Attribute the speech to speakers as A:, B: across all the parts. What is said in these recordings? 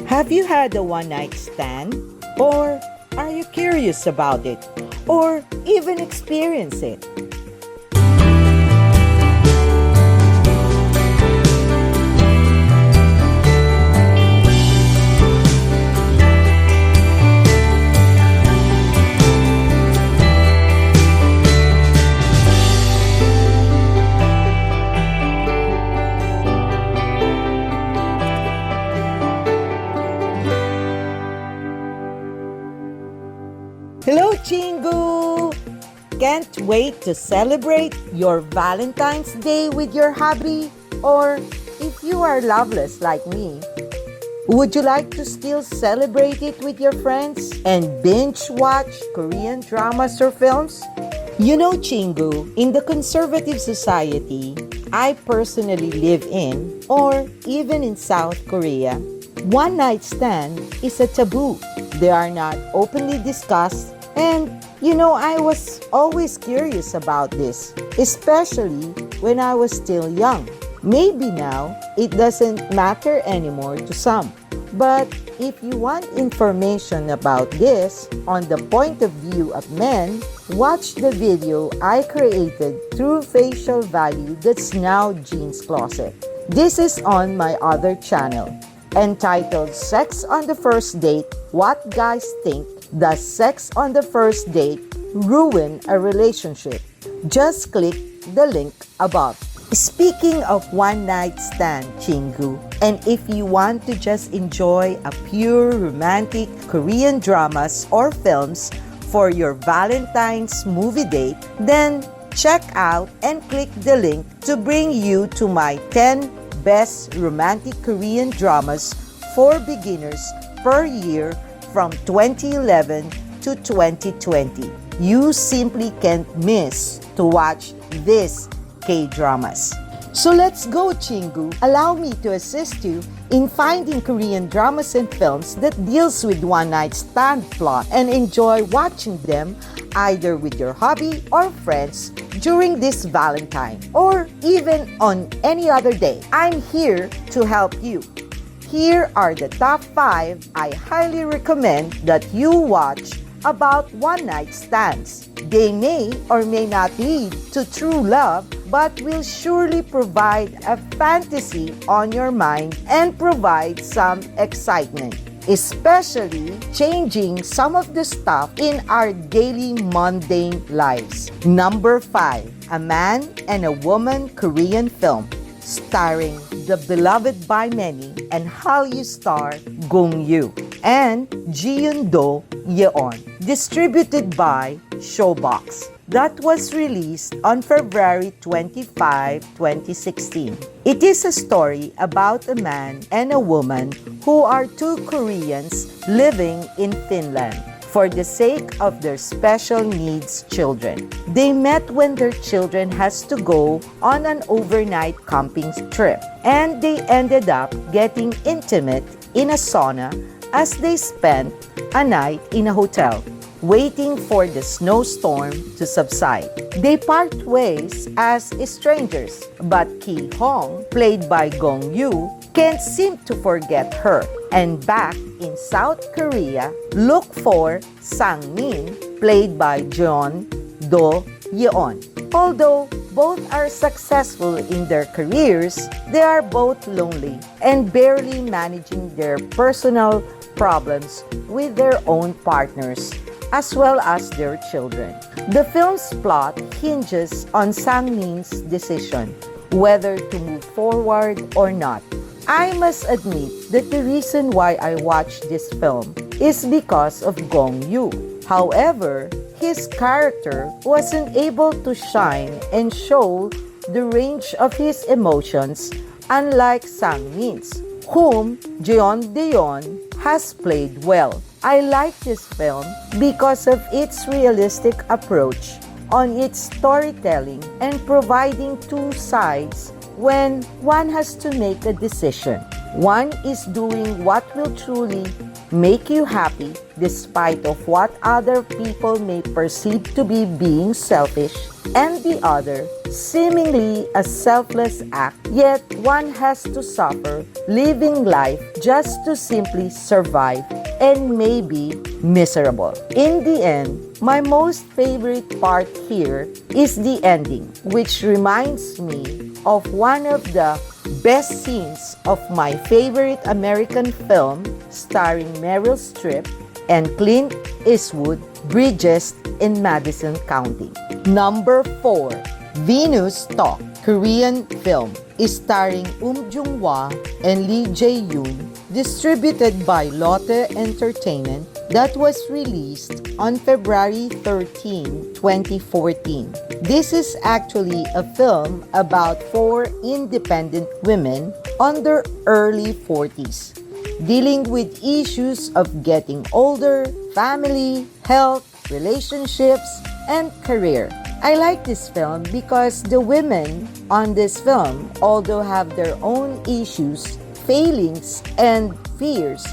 A: Have you had a one-night stand? Or are you curious about it? Or even experience it? Hello, Chingu! Can't wait to celebrate your Valentine's Day with your hubby? Or if you are loveless like me, would you like to still celebrate it with your friends and binge watch Korean dramas or films? You know, Chingu, in the conservative society I personally live in, or even in South Korea, one-night stand is a taboo. They are not openly discussed. And, I was always curious about this, especially when I was still young. Maybe now, it doesn't matter anymore to some. But if you want information about this on the point of view of men, watch the video I created through Facial Value that's now Jean's Closet. This is on my other channel, entitled Sex on the First Date, What Guys Think. Does sex on the first date ruin a relationship? Just click the link above. Speaking of one-night stand, Chingu, and if you want to just enjoy a pure romantic Korean dramas or films for your Valentine's movie date, then check out and click the link to bring you to my 10 best romantic Korean dramas for beginners per year from 2011 to 2020. You simply can't miss to watch these K-dramas. So let's go, Chingu. Allow me to assist you in finding Korean dramas and films that deals with one-night stand plot and enjoy watching them either with your hubby or friends during this Valentine or even on any other day. I'm here to help you. Here are the top 5 I highly recommend that you watch about one-night stands. They may or may not lead to true love, but will surely provide a fantasy on your mind and provide some excitement, especially changing some of the stuff in our daily mundane lives. Number 5, A Man and a Woman Korean film, starring the beloved by many and Hallyu star Gong-yoo and Jiun-do Yeon, distributed by Showbox. That was released on February 25, 2016. It is a story about a man and a woman who are two Koreans living in Finland for the sake of their special needs children. They met when their children has to go on an overnight camping trip, and they ended up getting intimate in a sauna as they spent a night in a hotel, waiting for the snowstorm to subside. They part ways as strangers, but Ki Hong, played by Gong-yoo, can't seem to forget her. And back in South Korea, look for Sang-min, played by Jeon-do Yeon. Although both are successful in their careers, they are both lonely and barely managing their personal problems with their own partners, as well as their children. The film's plot hinges on Sang-min's decision whether to move forward or not. I must admit that the reason why I watched this film is because of Gong-yoo. However, his character wasn't able to shine and show the range of his emotions, unlike Sang-min's, whom Jeon-deon has played well. I like this film because of its realistic approach on its storytelling and providing two sides when one has to make a decision. One is doing what will truly make you happy despite of what other people may perceive to be being selfish, and the other, seemingly a selfless act, yet one has to suffer living life just to simply survive and may be miserable. In the end, my most favorite part here is the ending, which reminds me of one of the best scenes of my favorite American film starring Meryl Streep and Clint Eastwood, Bridges in Madison County. Number 4, Venus Talk, Korean film, starring Jung-hwa and Lee Jae-yoon, distributed by Lotte Entertainment, that was released on February 13, 2014. This is actually a film about 4 independent women on their early 40s, dealing with issues of getting older, family, health, relationships, and career. I like this film because the women on this film, although have their own issues, failings, and fears,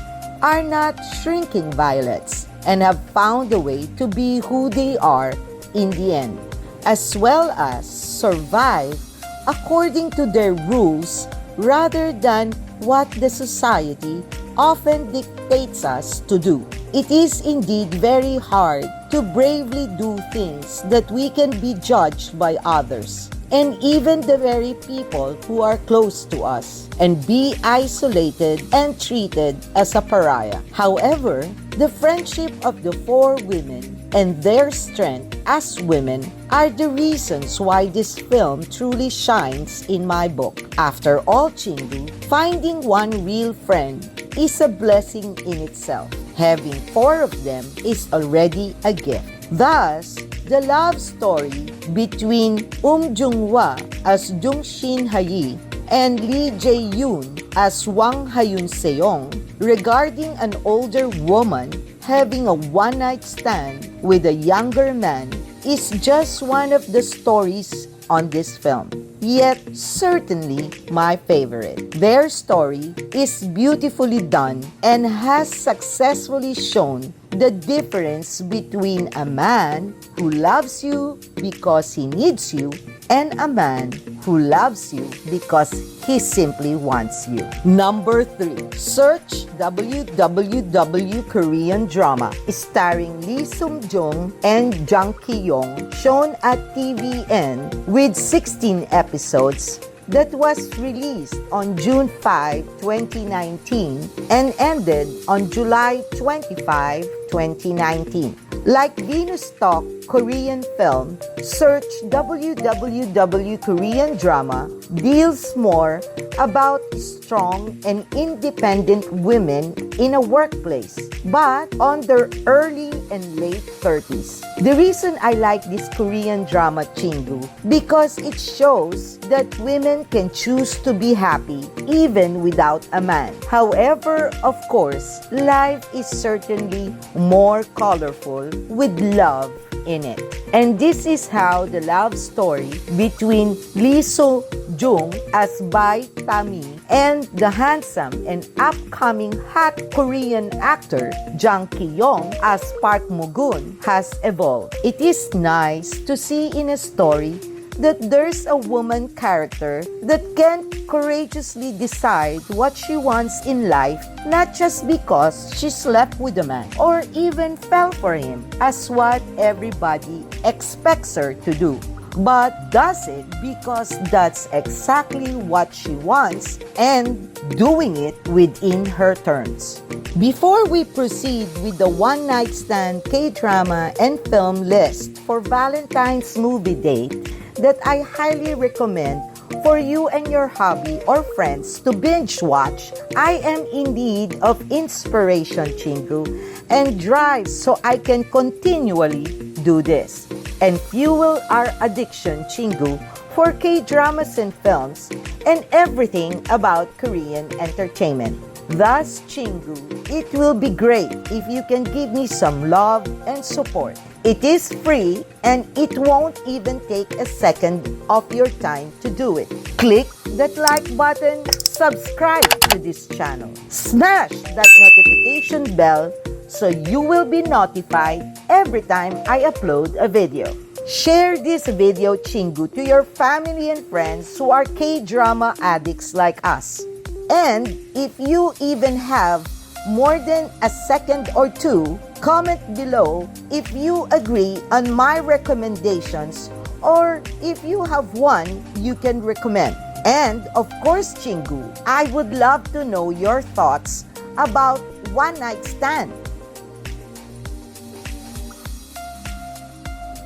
A: are not shrinking violets and have found a way to be who they are in the end, as well as survive according to their rules rather than what the society often dictates us to do. It is indeed very hard to bravely do things that we can be judged by others and even the very people who are close to us, and be isolated and treated as a pariah. However, the friendship of the 4 women and their strength as women are the reasons why this film truly shines in my book. After all, Chingu, finding one real friend is a blessing in itself. Having 4 of them is already a gift. Thus, the love story between Jung-hwa as Jung Shin-hae and Lee Jae-yoon as Wang Hyun-seong regarding an older woman having a one-night stand with a younger man is just one of the stories on this film, yet certainly my favorite. Their story is beautifully done and has successfully shown the difference between a man who loves you because he needs you and a man who loves you because he simply wants you. Number 3, search www Korean drama starring Lee Sung-jung and Jang Ki-yong, shown at TVN with 16 episodes, that was released on June 5, 2019 and ended on July 25, 2019. Like Venus Talk Korean film, search www Korean drama deals more about strong and independent women in a workplace, but on their early and late 30s. The reason I like this Korean drama, Chingu, because it shows that women can choose to be happy even without a man. However, of course, life is certainly more colorful with love in it. And this is how the love story between Lee So-jung as Bai Tami and the handsome and upcoming hot Korean actor Jang Ki-yong as Park Mo-gun has evolved. It is nice to see in a story that there's a woman character that can courageously decide what she wants in life, not just because she slept with a man or even fell for him, as what everybody expects her to do, but does it because that's exactly what she wants and doing it within her terms. Before we proceed with the one-night stand K-drama and film list for Valentine's Movie Date that I highly recommend for you and your hubby or friends to binge watch, I am in need of inspiration, Chingu, and drive so I can continually do this and fuel our addiction, Chingu, for K-dramas and films and everything about Korean entertainment. Thus, Chingu, it will be great if you can give me some love and support. It is free and it won't even take a second of your time to do it. Click that like button subscribe to this channel. Smash that notification bell so you will be notified every time I upload a video. Share this video, Chingu, to your family and friends who are K-drama addicts like us. And if you even have more than a second or two, comment below if you agree on my recommendations or if you have one you can recommend. And of course, Chingu, I would love to know your thoughts about one night stand.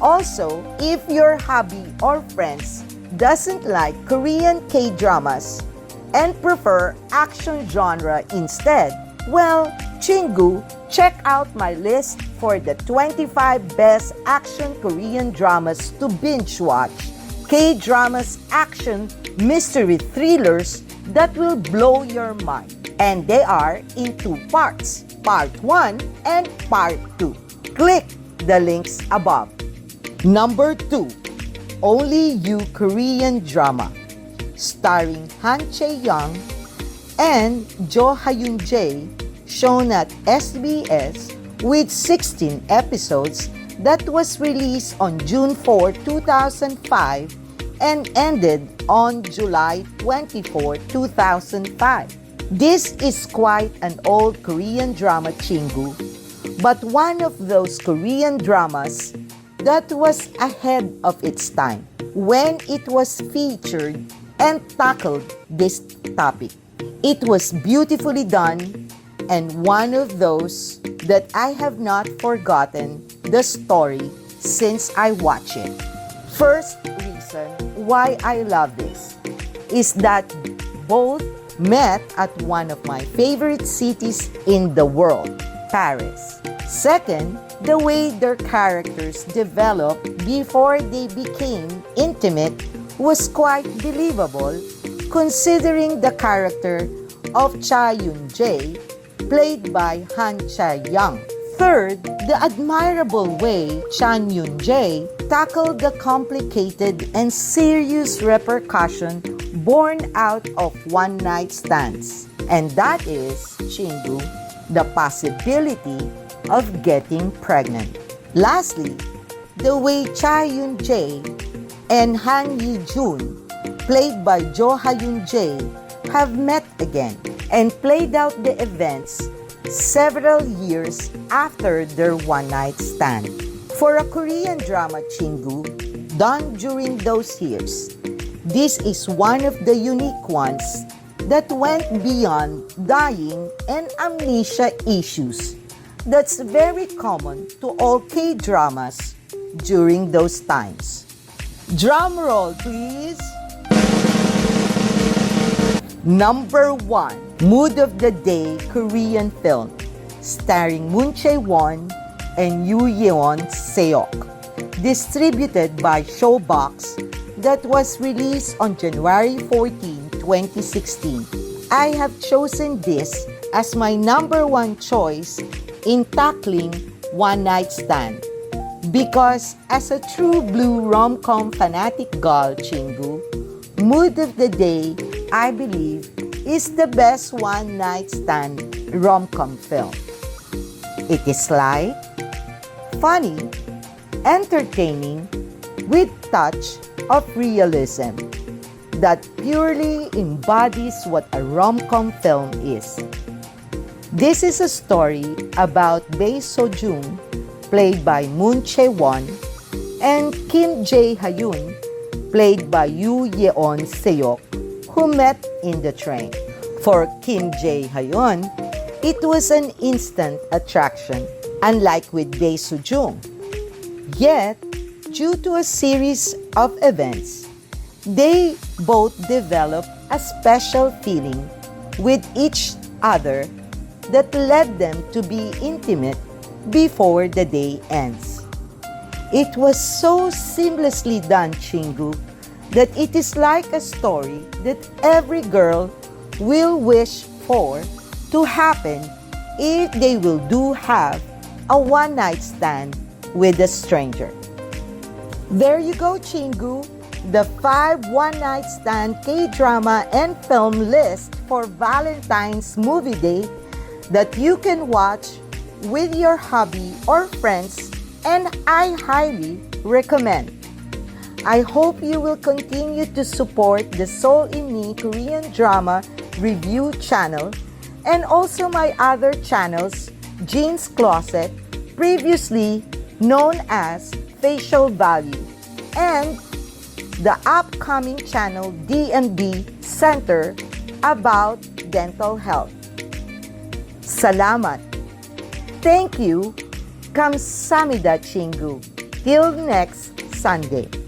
A: Also, if your hubby or friends doesn't like Korean K-dramas and prefer action genre instead, well, Chingu, check out my list for the 25 best action Korean dramas to binge watch. K-dramas action mystery thrillers that will blow your mind. And they are in two parts, Part 1 and Part 2. Click the links above. Number 2, Only You Korean Drama, starring Han Chae-young and Jo Ha-yoon-jae, shown at SBS with 16 episodes that was released on June 4, 2005 and ended on July 24, 2005. This is quite an old Korean drama, Chingu, but one of those Korean dramas that was ahead of its time when it was featured and tackled this topic. It was beautifully done and one of those that I have not forgotten the story since I watched it. First reason why I love this is that both met at one of my favorite cities in the world, Paris. Second, the way their characters developed before they became intimate was quite believable considering the character of Cha Yoon-jae, played by Han Chae-young. Third, the admirable way Chan Yoon-jae tackled the complicated and serious repercussion born out of one-night stands. And that is, Chingu, the possibility of getting pregnant. Lastly, the way Cha Yoon-jae and Han Yi-jun, played by Jo Ha-yoon-jae, have met again and played out the events several years after their one-night stand. For a Korean drama, Chingu, done during those years, this is one of the unique ones that went beyond dying and amnesia issues that's very common to all K-dramas during those times. Drum roll, please! Number 1, Mood of the Day Korean film, starring Moon Chae-won and Yoo Yeon-seok, distributed by Showbox, that was released on January 14, 2016. I have chosen this as my number 1 choice in tackling one-night stand because as a true blue rom-com fanatic girl, Chingu, Mood of the Day, I believe, is the best one-night stand rom-com film. It is light, funny, entertaining, with touch of realism that purely embodies what a rom-com film is. This is a story about Bae So-jung, played by Moon Chae-won, and Kim Jae-hyun, played by Yoo Yeon-seok, who met in the train. For Kim Jae-hyun, it was an instant attraction, unlike with Bae So-jung. Yet, due to a series of events, they both developed a special feeling with each other that led them to be intimate before the day ends. It was so seamlessly done, Chingu, that it is like a story that every girl will wish for to happen if they will do have a one-night stand with a stranger. There you go, Chingu, the 5 one-night stand K-drama and film list for Valentines Movie Date that you can watch with your hubby or friends, and I highly recommend. I hope you will continue to support the Seoul in Me Korean drama review channel and also my other channels, Jean's Closet, previously known as Facial Value, and the upcoming channel D&D Center about dental health. Salamat. Thank you. Kamsahamnida, Chingu. Till next Sunday.